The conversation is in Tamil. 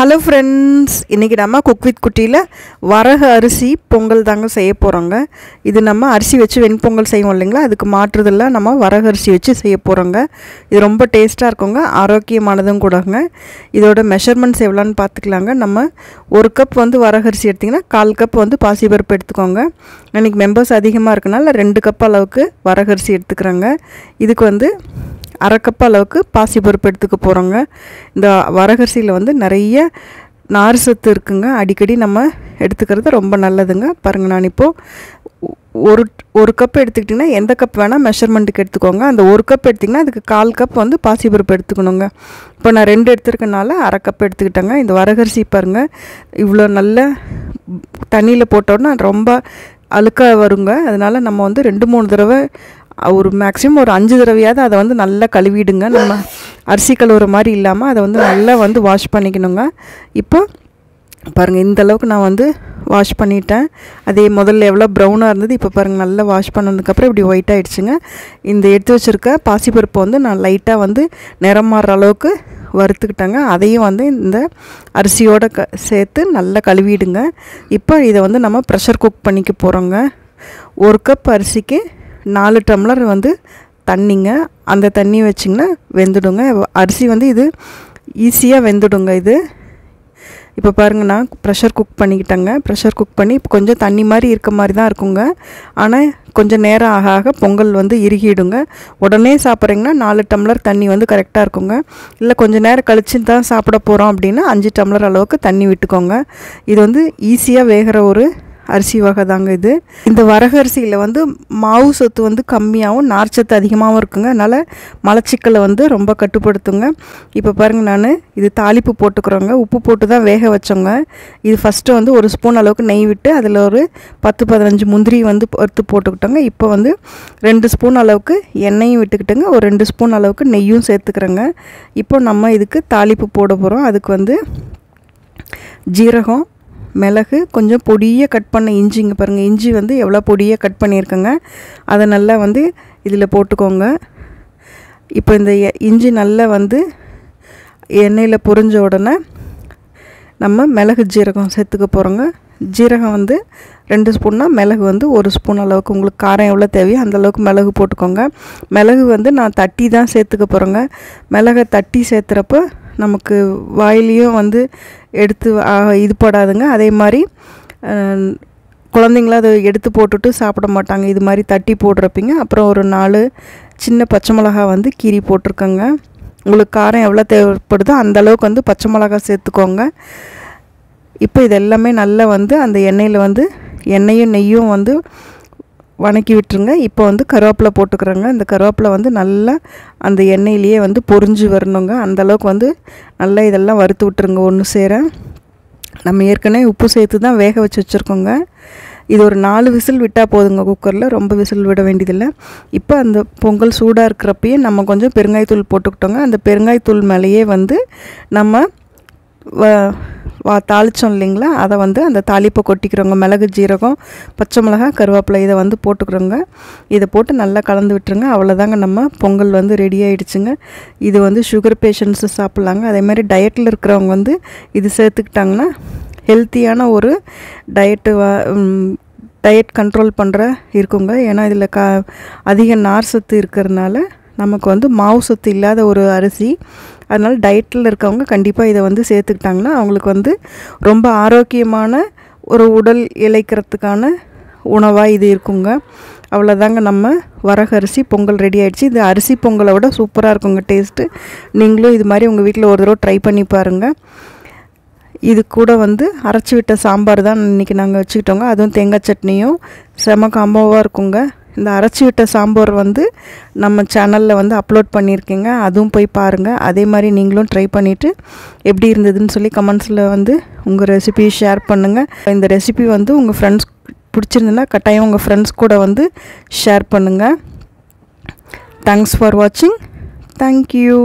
ஹலோ ஃப்ரெண்ட்ஸ், இன்றைக்கி நம்ம குக் வித் குட்டியில் வரகு அரிசி பொங்கல் தாங்க செய்ய போகிறோங்க. இது நம்ம அரிசி வச்சு வெண்பொங்கல் செய்வோம் இல்லைங்களா, அதுக்கு மாற்றுதல்ல நம்ம வரகு அரிசி வச்சு செய்ய போகிறோங்க. இது ரொம்ப டேஸ்ட்டாக இருக்குங்க, ஆரோக்கியமானதும் கூடங்க. இதோட மெஷர்மெண்ட்ஸ் எவ்வளோன்னு பார்த்துக்கலாங்க. நம்ம 1 கப் வரகு அரிசி எடுத்திங்கன்னா 1/4 கப் பாசிப்பருப்பு எடுத்துக்கோங்க. இன்றைக்கி மெம்பர்ஸ் அதிகமாக இருக்கனால 2 கப் அளவுக்கு வரகு அரிசி எடுத்துக்கிறோங்க. இதுக்கு 1/2 கப் அளவுக்கு பாசிப்பருப்பு எடுத்துக்க போகிறோங்க. இந்த வரகரிசியில் நிறைய நார் சத்து இருக்குங்க. அடிக்கடி நம்ம எடுத்துக்கிறது ரொம்ப நல்லதுங்க. பாருங்கள், நான் இப்போது ஒரு கப் எடுத்துக்கிட்டிங்கன்னா எந்த கப் வேணால் மெஷர்மெண்ட்டுக்கு எடுத்துக்கோங்க. அந்த 1 கப் எடுத்திங்கன்னா அதுக்கு 1/4 கப் பாசிப்பருப்பு எடுத்துக்கணுங்க. இப்போ நான் 2 எடுத்துருக்கனால 1/2 கப் எடுத்துக்கிட்டேங்க. இந்த வரகரிசி பாருங்கள், இவ்வளோ நல்ல தண்ணியில் போட்டோன்னா ரொம்ப அழுக்காக வருங்க. அதனால் நம்ம 2-3 தடவை, ஒரு மேக்ஸிமம் ஒரு 5 தடவையாவது அதை நல்லா கழுவிடுங்க. நம்ம அரிசி கழுவுற மாதிரி இல்லாமல் அதை நல்லா வாஷ் பண்ணிக்கணுங்க. இப்போ பாருங்கள், இந்த அளவுக்கு நான் வாஷ் பண்ணிட்டேன். அதே முதல்ல எவ்வளோ ப்ரௌனாக இருந்தது, இப்போ பாருங்கள் நல்லா வாஷ் பண்ணதுக்கப்புறம் இப்படி ஒயிட் ஆகிடுச்சுங்க. இந்த எடுத்து வச்சுருக்க பாசிப்பருப்பு நான் லைட்டாக நிறம் மாறுற அளவுக்கு வறுத்துக்கிட்டேங்க. அதையும் இந்த அரிசியோடு சேர்த்து நல்லா கழுவிடுங்க. இப்போ இதை நம்ம ப்ரெஷர் குக் பண்ணிக்க போகிறோங்க. 1 கப் அரிசிக்கு 4 டம்ளர் தண்ணிங்க. அந்த தண்ணி வச்சிங்கன்னா வெந்துடுங்க. அரிசி இது ஈஸியாக வெந்துடுங்க. இது இப்போ பாருங்கள், நான் ப்ரெஷர் குக் பண்ணிக்கிட்டேங்க. ப்ரெஷர் குக் பண்ணி இப்போ கொஞ்சம் தண்ணி மாதிரி இருக்க மாதிரி தான் இருக்குங்க. ஆனால் கொஞ்சம் நேரம் ஆக ஆக பொங்கல் இறுகிடுங்க. உடனே சாப்பிட்றீங்கன்னா 4 டம்ளர் தண்ணி கரெக்டாக இருக்குங்க. இல்லை கொஞ்சம் நேரம் கழிச்சு தான் சாப்பிட போகிறோம் அப்படின்னா 5 டம்ளர் அளவுக்கு தண்ணி விட்டுக்கோங்க. இது ஈஸியாக வேகிற ஒரு அரிசி வகை தாங்க இது. இந்த வரகு அரிசியில் மாவு சத்து கம்மியாகவும் நார்ச்சத்து அதிகமாகவும் இருக்குங்க. அதனால் மலச்சிக்கலை ரொம்ப கட்டுப்படுத்துங்க. இப்போ பாருங்கள், நான் இது தாளிப்பு போட்டுக்கிறோங்க. உப்பு போட்டு தான் வேக வச்சோங்க. இது ஃபஸ்ட்டு 1 ஸ்பூன் அளவுக்கு நெய் விட்டு அதில் ஒரு 10-15 முந்திரி வறுத்து போட்டுக்கிட்டோங்க. இப்போ 2 ஸ்பூன் அளவுக்கு எண்ணெயும் விட்டுக்கிட்டோங்க. ஒரு 2 ஸ்பூன் அளவுக்கு நெய்யும் சேர்த்துக்கிறோங்க. இப்போ நம்ம இதுக்கு தாளிப்பு போட போகிறோம். அதுக்கு ஜீரகம், மிளகு, கொஞ்சம் பொடியாக கட் பண்ண இஞ்சிங்க. பாருங்கள், இஞ்சி எவ்வளோ பொடியாக கட் பண்ணியிருக்கேங்க. அதை நல்லா இதில் போட்டுக்கோங்க. இப்போ இந்த இஞ்சி நல்லா எண்ணெயில் பொரிஞ்ச உடனே நம்ம மிளகு ஜீரகம் சேர்த்துக்க போகிறோங்க. ஜீரகம் 2 ஸ்பூன்னா மிளகு 1 ஸ்பூன் அளவுக்கு, உங்களுக்கு காரம் எவ்வளோ தேவையோ அந்தளவுக்கு மிளகு போட்டுக்கோங்க. மிளகு நான் தட்டி தான் சேர்த்துக்க போகிறோங்க. மிளகை தட்டி சேர்த்துறப்போ நமக்கு வாயிலையும் எடுத்து இது போடாதுங்க. அதே மாதிரி குழந்தைங்கள அதை எடுத்து போட்டுட்டு சாப்பிட மாட்டாங்க. இது மாதிரி தட்டி போடுறப்பீங்க. அப்புறம் ஒரு 4 சின்ன பச்சை மிளகா கீரி போட்டிருக்கோங்க. உங்களுக்கு காரம் எவ்வளோ தேவைப்படுதோ அந்தளவுக்கு பச்சை மிளகா சேர்த்துக்கோங்க. இப்போ இதெல்லாமே நல்லா அந்த எண்ணெயில் எண்ணெயும் நெய்யும் வணக்கி விட்டுருங்க. இப்போ கருவேப்பிலை போட்டுக்கிறோங்க. இந்த கருவேப்பிலை நல்லா அந்த எண்ணெயிலேயே பொரிஞ்சு வரணுங்க. அந்தளவுக்கு நல்லா இதெல்லாம் வறுத்து விட்டுருங்க ஒன்று சேர. நம்ம ஏற்கனவே உப்பு சேர்த்து தான் வேக வச்சு வச்சுருக்கோங்க. இது ஒரு 4 விசில் விட்டால் போதுங்க குக்கரில், ரொம்ப விசில் விட வேண்டியதில்லை. இப்போ அந்த பொங்கல் சூடாக இருக்கிறப்பயே நம்ம கொஞ்சம் பெருங்காயத்தூள் போட்டுக்கிட்டோங்க. அந்த பெருங்காயத்தூள் மேலேயே நம்ம தாளித்தோம் இல்லைங்களா, அதை அந்த தாளிப்பை கொட்டிக்கிறோங்க. மிளகு, ஜீரகம், பச்சை மிளகா, கருவேப்பிலை இதை போட்டுக்கிறோங்க. இதை போட்டு நல்லா கலந்து விட்டுருங்க. அவ்வளோதாங்க, நம்ம பொங்கல் ரெடி ஆகிடுச்சுங்க. இது சுகர் பேஷண்ட்ஸு சாப்பிட்லாங்க. அதேமாதிரி டயட்டில் இருக்கிறவங்க இது சேர்த்துக்கிட்டாங்கன்னா ஹெல்த்தியான ஒரு டயட் கண்ட்ரோல் பண்ணுற இருக்குங்க. ஏன்னா இதில் அதிக நார் சத்து இருக்கிறதுனால நமக்கு மாவு சத்து இல்லாத ஒரு அரிசி. அதனால் டயட்டில் இருக்கவங்க கண்டிப்பாக இதை சேர்த்துக்கிட்டாங்கன்னா அவங்களுக்கு ரொம்ப ஆரோக்கியமான ஒரு உடல் இளைக்கிறதுக்கான உணவாக இது இருக்குங்க. அவ்வளோதாங்க, நம்ம வரகு அரிசி பொங்கல் ரெடி ஆகிடுச்சு. இது அரிசி பொங்கலை விட சூப்பராக இருக்குங்க டேஸ்ட்டு. நீங்களும் இது மாதிரி உங்கள் வீட்டில் ஒரு தடவை ட்ரை பண்ணி பாருங்கள். இது கூட அரைச்சி விட்ட சாம்பார் தான் இன்றைக்கி நாங்கள் வச்சுக்கிட்டோங்க. அதுவும் தேங்காய் சட்னியும் செம காம்போவாக இருக்குங்க. இந்த அரைச்சி விட்ட சாம்பார் நம்ம சேனலில் அப்லோட் பண்ணியிருக்கேங்க. அதுவும் போய் பாருங்கள். அதே மாதிரி நீங்களும் ட்ரை பண்ணிவிட்டு எப்படி இருந்ததுன்னு சொல்லி கமெண்ட்ஸில் உங்கள் ரெசிபியை ஷேர் பண்ணுங்கள். இந்த ரெசிபி உங்கள் ஃப்ரெண்ட்ஸ் பிடிச்சிருந்துன்னா கட்டாயம் உங்கள் ஃப்ரெண்ட்ஸ் கூட ஷேர் பண்ணுங்கள். தேங்க்ஸ் ஃபார் வாட்சிங். தேங்க்யூ.